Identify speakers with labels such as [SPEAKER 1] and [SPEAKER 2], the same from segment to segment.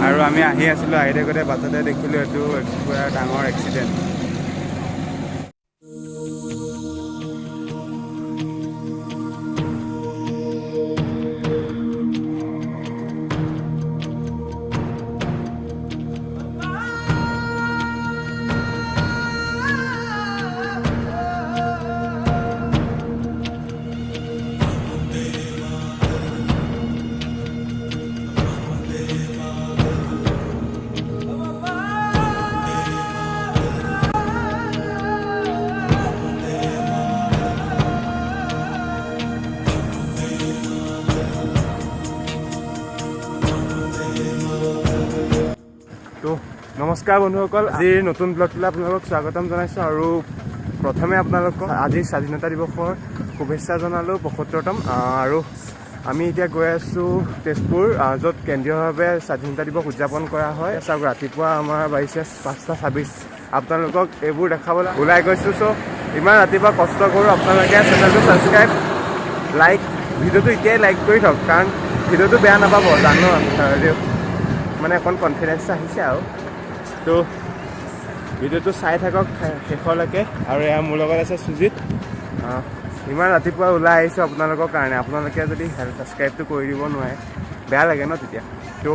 [SPEAKER 1] আৰু আমি আহি আছিলোঁ, আহি থাকোঁতে বাটতে দেখিলোঁ এইটো পুৰা ডাঙৰ এক্সিডেণ্ট। নমস্কাৰ বন্ধুসকল, আজিৰ নতুন ব্লগটোলৈ আপোনালোকক স্বাগতম জনাইছোঁ। আৰু প্ৰথমে আপোনালোকক আজিৰ স্বাধীনতা দিৱসৰ শুভেচ্ছা জনালোঁ ৭৫তম। আৰু আমি এতিয়া গৈ আছোঁ তেজপুৰ, য'ত কেন্দ্ৰীয়ভাৱে স্বাধীনতা দিৱস উদযাপন কৰা হয়। চাওক, ৰাতিপুৱা আমাৰ বাজিছে ৫:২৬। আপোনালোকক এইবোৰ দেখাবলৈ ওলাই গৈছোঁ। চ' ইমান ৰাতিপুৱা কষ্ট কৰোঁ, আপোনালোকে চেনেলটো ছাবস্ক্ৰাইব, লাইক, ভিডিঅ'টো এতিয়াই লাইক কৰি থওক, কাৰণ ভিডিঅ'টো বেয়া নাপাব জানো। মানে অকণ কনফিডেঞ্চ আহিছে আৰু তো ভিডিঅ'টো চাই থাকক শেষলৈকে। আৰু এয়া মোৰ লগত আছে সুজিত। ইমান ৰাতিপুৱা ওলাই আহিছোঁ আপোনালোকৰ কাৰণে। আপোনালোকে যদি ছাবস্ক্ৰাইবটো কৰি দিব নোৱাৰে, বেয়া লাগে ন তেতিয়া। তো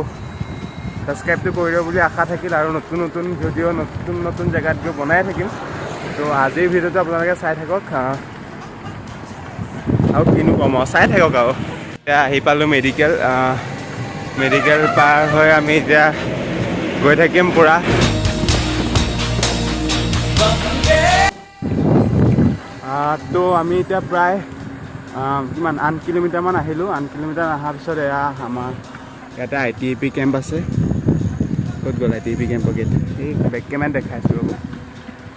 [SPEAKER 1] ছাবস্ক্ৰাইবটো কৰি দিব বুলি আশা থাকিল, আৰু নতুন নতুন ভিডিঅ' নতুন নতুন জেগাত গৈ বনাই থাকিম। তো আজিৰ ভিডিঅ'টো আপোনালোকে চাই থাকক, আৰু কিনো কম আৰু চাই থাকক। আৰু এতিয়া আহি পালোঁ মেডিকেল। মেডিকেল পাৰ হৈ আমি এতিয়া গৈ থাকিম পূৰা। তো আমি এতিয়া প্ৰায় কিমান ৮ কিলোমিটাৰমান আহিলোঁ। ৮ কিলোমিটাৰ অহাৰ পিছত এয়া আমাৰ ইয়াতে ITEP কেম্প আছে। ক'ত গ'ল ITEP কেম্পৰ গেট? এই বেক কেমেৰাত দেখাইছোঁ ৰ'ব।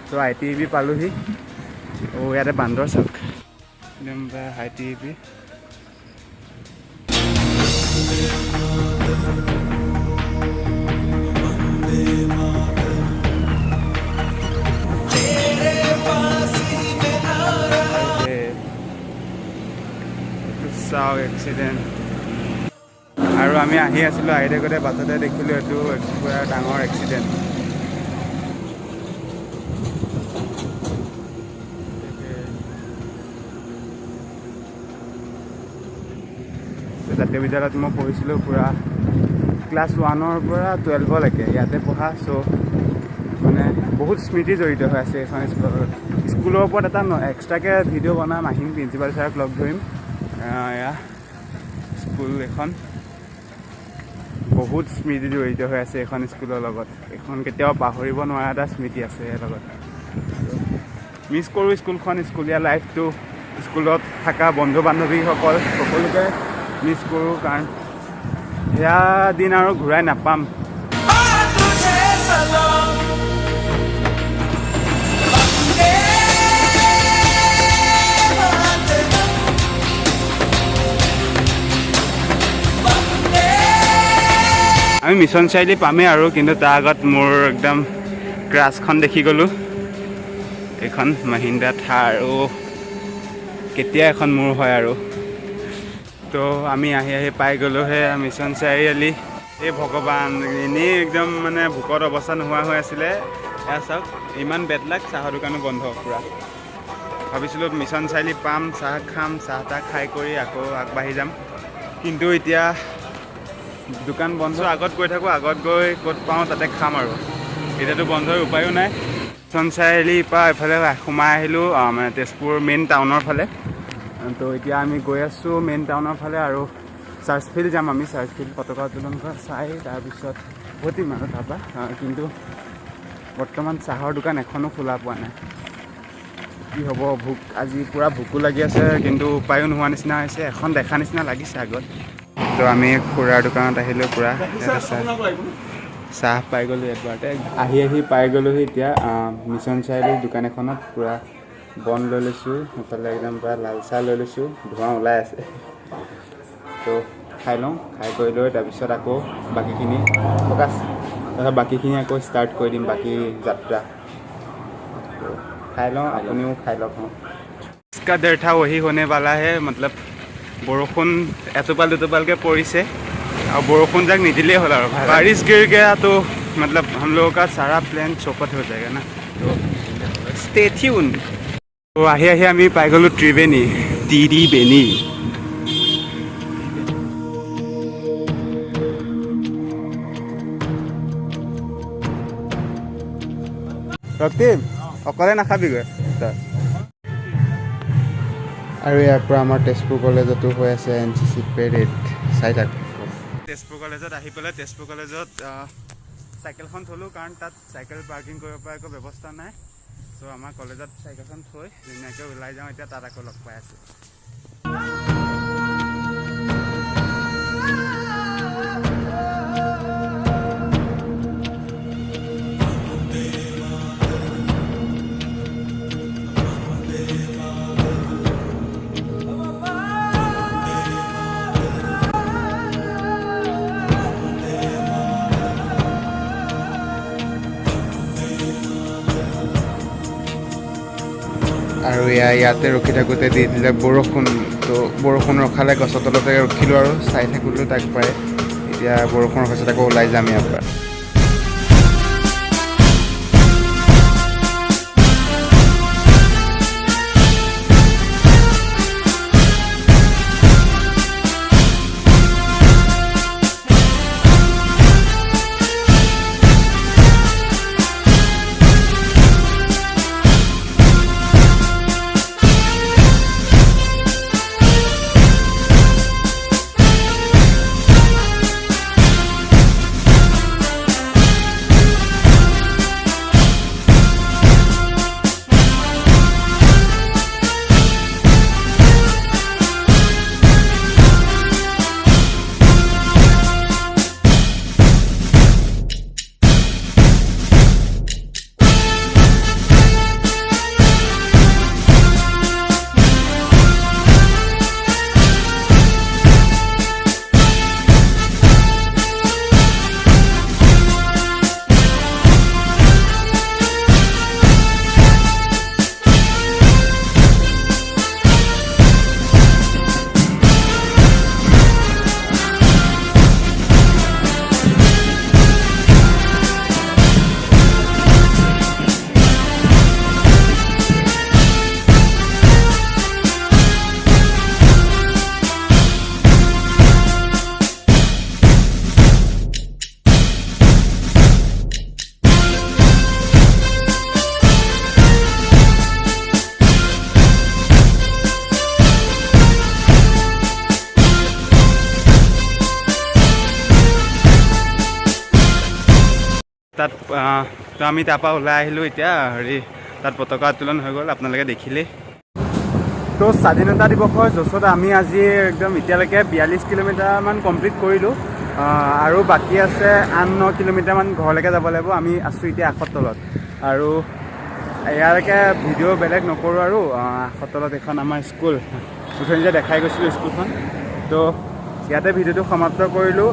[SPEAKER 1] তো ITEP পালোঁহি। ইয়াতে বান্দৰ চাওক, একদম ITEP। চাওক এক্সিডেণ্ট। আৰু আমি আহি আছিলোঁ, আহি থাকোঁতে বাটতে দেখিলোঁ এইটো পুৰা ডাঙৰ এক্সিডেণ্ট। জাতীয় বিদ্যালয়ত মই পঢ়িছিলোঁ পুৰা ক্লাছ 1ৰ পৰা 12লৈকে ইয়াতে পঢ়া। চ' মানে বহুত স্মৃতি জড়িত হৈ আছে এইখন স্কুলৰ। স্কুলৰ ওপৰত এটা এক্সট্ৰাকৈ ভিডিঅ' বনাম, আহিম প্ৰিন্সিপাল ছাৰক লগ ধৰিম। এয়া স্কুল এখন, বহুত স্মৃতি জড়িত হৈ আছে এইখন স্কুলৰ লগত। এইখন কেতিয়াও পাহৰিব নোৱাৰা এটা স্মৃতি আছে ইয়াৰ লগত। মিছ কৰোঁ স্কুলখন, স্কুলীয়া লাইফটো, স্কুলত থকা বন্ধু বান্ধৱীসকল সকলোকে মিছ কৰোঁ, কাৰণ সেয়া দিন আৰু ঘূৰাই নাপাম। আমি মিছন চাৰিআলি পামেই আৰু, কিন্তু তাৰ আগত মোৰ একদম ক্ৰাছখন দেখি গ'লোঁ। এইখন মহিন্দ্ৰা থাৰ। কেতিয়া এখন মোৰ হয় আৰু। তো আমি আহি পাই গ'লোঁহে মিছন চাৰিআলি। এই ভগৱান, এনেই একদম মানে ভোকত অৱস্থা নোহোৱা হৈ আছিলে। এয়া চাওক, ইমান বেড লাক, চাহৰ দোকানো বন্ধ পূৰা। ভাবিছিলোঁ মিছন চাৰিআলি পাম, চাহ খাম, চাহ তাহ খাই কৰি আকৌ আগবাঢ়ি যাম, কিন্তু এতিয়া দোকান বন্ধ। আগত গৈ থাকোঁ, আগত গৈ ক'ত পাওঁ তাতে খাম আৰু। এতিয়াতো বন্ধৰ উপায়ো নাই। মিছন চাৰিআলিৰ পৰা এইফালে সোমাই আহিলোঁ, মানে তেজপুৰ মেইন টাউনৰ ফালে। তো এতিয়া আমি গৈ আছোঁ মেইন টাউনৰ ফালে, আৰু চাৰ্চ ফিল্ড যাম আমি। চাৰ্চ ফিল্ড পতাকা উত্তোলন চাই তাৰপিছত উভতিম আৰু তাৰপৰা। কিন্তু বৰ্তমান চাহৰ দোকান এখনো খোলা পোৱা নাই। কি হ'ব, আজি পূৰা ভোকো লাগি আছে, কিন্তু উপায়ো নোহোৱা নিচিনা হৈছে। এখন দেখা নিচিনা লাগিছে আগত। তো আমি খুৰাৰ দোকানত আহিলোঁ পূৰা। চাহ পাই গ'লোঁ এবাৰতে। আহি পাই গ'লোঁহি এতিয়া মিছন চাৰিআলিৰ দোকান এখনত। পূৰা বন লৈ লৈছোঁ, সেইফালে একদম পূৰা লাল চাহ লৈ লৈছোঁ, ধোঁৱা ওলাই আছে। তো খাই লওঁ, খাই কৰি লৈ তাৰপিছত আকৌ বাকীখিনি বাকীখিনি আকৌ ষ্টাৰ্ট কৰি দিম, বাকী যাত্ৰা। তো খাই লওঁ, আপুনিও খাই লওক। इसका डर था वही होने वाला है। मतलब বৰষুণ এটোপাল দুটোপালকৈ পৰিছে, और बरखुन जाक निदिले हल और बारिश गिर गया तो मतलब हम लोगों का सारा प्लान चौपट हो जाएगा ना तो स्टे ट्यून तो आही आही आमी पाई गलो त्रिवेणी तिरिबेनी ৰক্তিম অকলে নাখাবিগৈ তই আৰু ইয়াৰ পৰা আমাৰ তেজপুৰ কলেজতো হৈ আছে NCC পেৰেড চাই থাক তেজপুৰ কলেজত আহি পেলাই তেজপুৰ কলেজত চাইকেলখন থলোঁ কাৰণ তাত চাইকেল পাৰ্কিং কৰিব পৰা একো ব্যৱস্থা নাই চ' আমাৰ কলেজত চাইকেলখন থৈ ধুনীয়াকৈ ওলাই যাওঁ এতিয়া তাত আকৌ লগ পাই আছোঁ আৰু ইয়াতে ৰখি থাকোঁতে দি দিলে বৰষুণ তো বৰষুণ ৰখালে গছৰ তলতে ৰখিলোঁ আৰু চাই থাকিলোঁ তাক প্ৰায় এতিয়া বৰষুণ ৰখাইছে আকৌ ওলাই যাম ইয়াৰ পৰা তাত তো আমি তাৰপৰা ওলাই আহিলোঁ এতিয়া হেৰি তাত পতাকা উত্তোলন হৈ গ'ল আপোনালোকে দেখিলেই তো স্বাধীনতা দিৱসৰ য'চত আমি আজি একদম এতিয়ালৈকে 42 কিলোমিটাৰমান কমপ্লিট কৰিলোঁ আৰু বাকী আছে 8-9 কিলোমিটাৰমান ঘৰলৈকে যাব লাগিব আমি আছোঁ এতিয়া আখৰ তলত আৰু ইয়ালৈকে ভিডিঅ' বেলেগ নকৰোঁ আৰু আখৰ তলত এখন আমাৰ স্কুল উঠনি যে দেখাই গৈছিলোঁ স্কুলখন তো ইয়াতে ভিডিঅ'টো সমাপ্ত কৰিলোঁ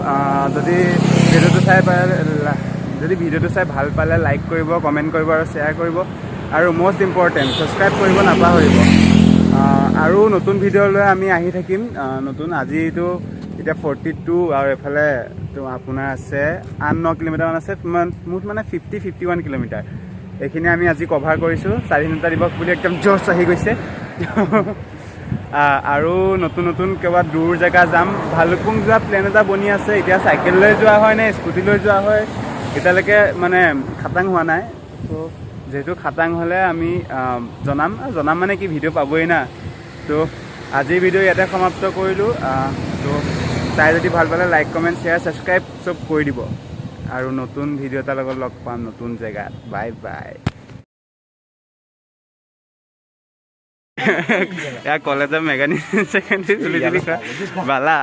[SPEAKER 1] যদি ভিডিঅ'টো চাই ভাল পালে লাইক কৰিব কমেণ্ট কৰিব আৰু শ্বেয়াৰ কৰিব আৰু মষ্ট ইম্পৰ্টেণ্ট ছাবস্ক্ৰাইব কৰিব নাপাহৰিব আৰু নতুন ভিডিঅ' লৈ আমি আহি থাকিম নতুন আজিতো এতিয়া 42 আৰু এফালে তো আপোনাৰ আছে 8-9 কিলোমিটাৰমান আছে মুঠ মানে 51 কিলোমিটাৰ এইখিনি আমি আজি কভাৰ কৰিছোঁ স্বাধীনতা দিৱস বুলি একদম জছ আহি গৈছে আৰু নতুন নতুন ক'ৰবাত দূৰ জেগা যাম ভালুকপুং যোৱা প্লেন এটা বনি আছে এতিয়া চাইকেল লৈ যোৱা হয় নে স্কুটি লৈ যোৱা হয় এতিয়ালৈকে মানে খাটাং হোৱা নাই তো যেহেতু খাটাং হ'লে আমি জনাম মানে কি ভিডিঅ' পাবই না তো আজিৰ ভিডিঅ' ইয়াতে সমাপ্ত কৰিলোঁ তো চাই যদি ভাল পালে লাইক কমেণ্ট শ্বেয়াৰ ছাবস্ক্ৰাইব চব কৰি দিব আৰু নতুন ভিডিঅ' এটাৰ লগত লগ পাম নতুন জেগাত বাই বাই ইয়াৰ কলেজৰ মেগাজিন ছেকেণ্ডেৰী চলি বালা